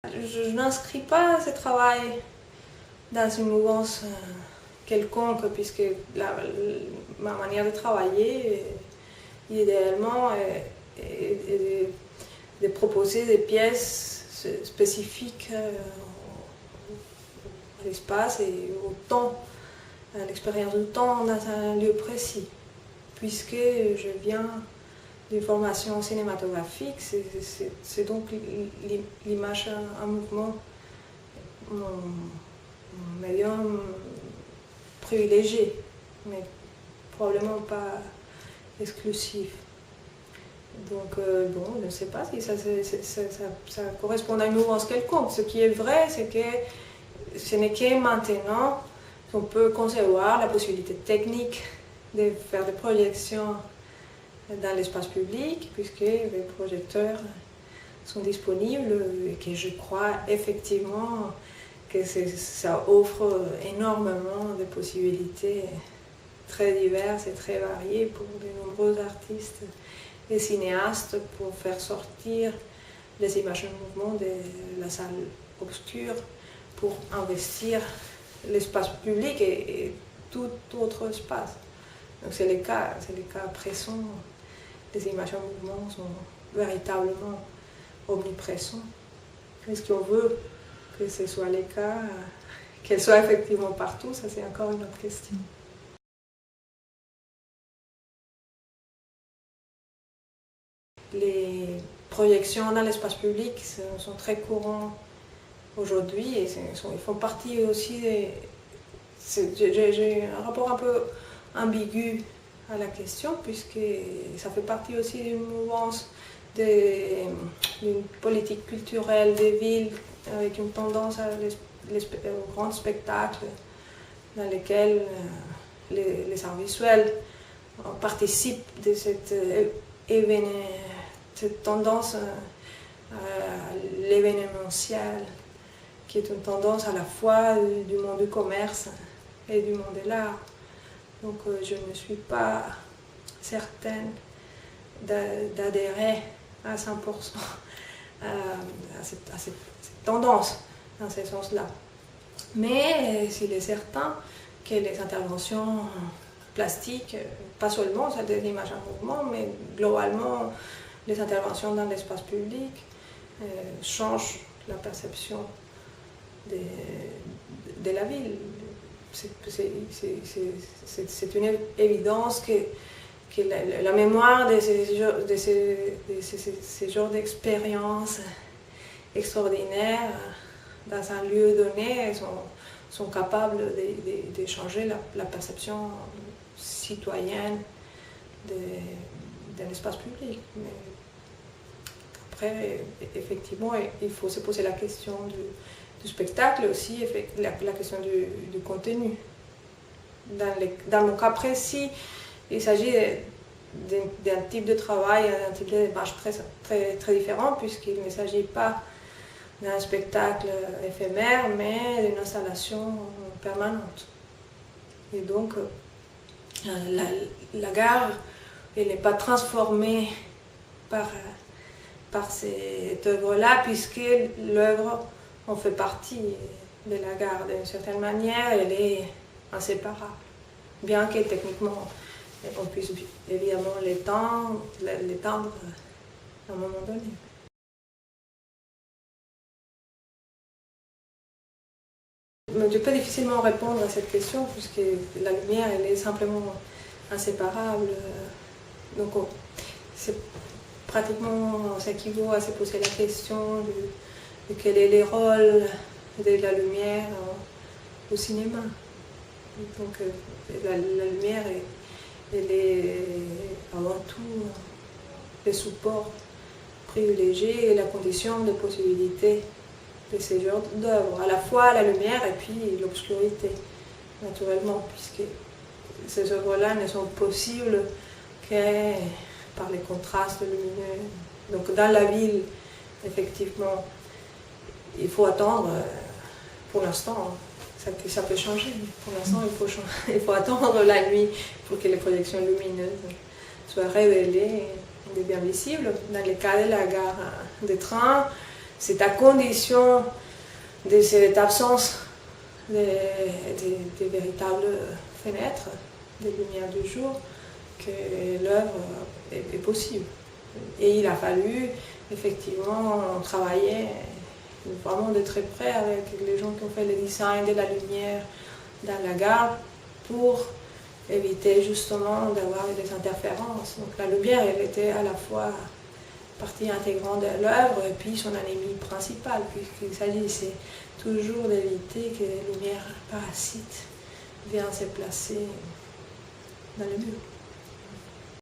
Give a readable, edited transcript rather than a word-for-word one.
Je n'inscris pas ce travail dans une mouvance quelconque, puisque ma manière de travailler, idéalement, est de proposer des pièces spécifiques à l'espace et au temps, à l'expérience du temps dans un lieu précis. Puisque je viens d'une formation cinématographique, c'est donc l'image en mouvement mon médium privilégié, mais probablement pas exclusif. Donc bon, je ne sais pas si ça correspond à une mouvance quelconque. Ce qui est vrai, c'est que ce n'est que maintenant qu'on peut concevoir la possibilité technique de faire des projections dans l'espace public, puisque les projecteurs sont disponibles et que je crois effectivement que ça offre énormément de possibilités très diverses et très variées pour de nombreux artistes et cinéastes pour faire sortir les images en mouvement de la salle obscure pour investir l'espace public et tout autre espace. Donc c'est le cas présent. Les images en mouvement sont véritablement omniprésentes. Est-ce qu'on veut que ce soit le cas, qu'elles soient effectivement partout? Ça, c'est encore une autre question. Les projections dans l'espace public sont très courantes aujourd'hui et ils font partie aussi j'ai un rapport un peu ambigu à la question, puisque ça fait partie aussi d'une mouvance d'une politique culturelle des villes avec une tendance aux grands spectacles dans lesquels les arts visuels participent de cette tendance à l'événementiel, qui est une tendance à la fois du monde du commerce et du monde de l'art. Donc je ne suis pas certaine d'adhérer à 100% à cette tendance dans ce sens-là. Mais s'il est certain que les interventions plastiques, pas seulement celles des images en mouvement, mais globalement les interventions dans l'espace public changent la perception de la ville. C'est une évidence que la mémoire de ces genres d'expériences extraordinaires dans un lieu donné sont capables de changer la perception citoyenne de l'espace public. Mais après, effectivement, il faut se poser la question du spectacle, aussi la question du contenu. Dans mon cas précis, il s'agit d'un type de travail, d'un type de démarche très différent, puisqu'il ne s'agit pas d'un spectacle éphémère, mais d'une installation permanente. Et donc, la gare, elle n'est pas transformée par cette œuvre-là, puisque l'œuvre en fait partie de la gare. D'une certaine manière, elle est inséparable. Bien que techniquement, on puisse évidemment l'étendre à un moment donné. Je peux difficilement répondre à cette question, puisque la lumière, elle est simplement inséparable. Donc, c'est pratiquement ça équivaut à se poser la question de quel est le rôle de la lumière au cinéma. Donc, la lumière, elle est avant tout le support privilégié et la condition de possibilité de ces genres d'œuvres, à la fois la lumière et puis l'obscurité, naturellement, puisque ces œuvres-là ne sont possibles que par les contrastes lumineux. Donc dans la ville, effectivement, il faut attendre, pour l'instant, ça peut changer, mais pour l'instant, il faut attendre la nuit pour que les projections lumineuses soient révélées et bien visibles. Dans le cas de la gare de train, c'est à condition de cette absence des véritables fenêtres de lumière du jour que l'œuvre est possible. Et il a fallu effectivement travailler vraiment de très près avec les gens qui ont fait le design de la lumière dans la gare pour éviter justement d'avoir des interférences. Donc la lumière, elle était à la fois partie intégrante de l'œuvre et puis son ennemi principal, puisqu'il s'agissait toujours d'éviter que les lumières parasites viennent se placer dans le mur.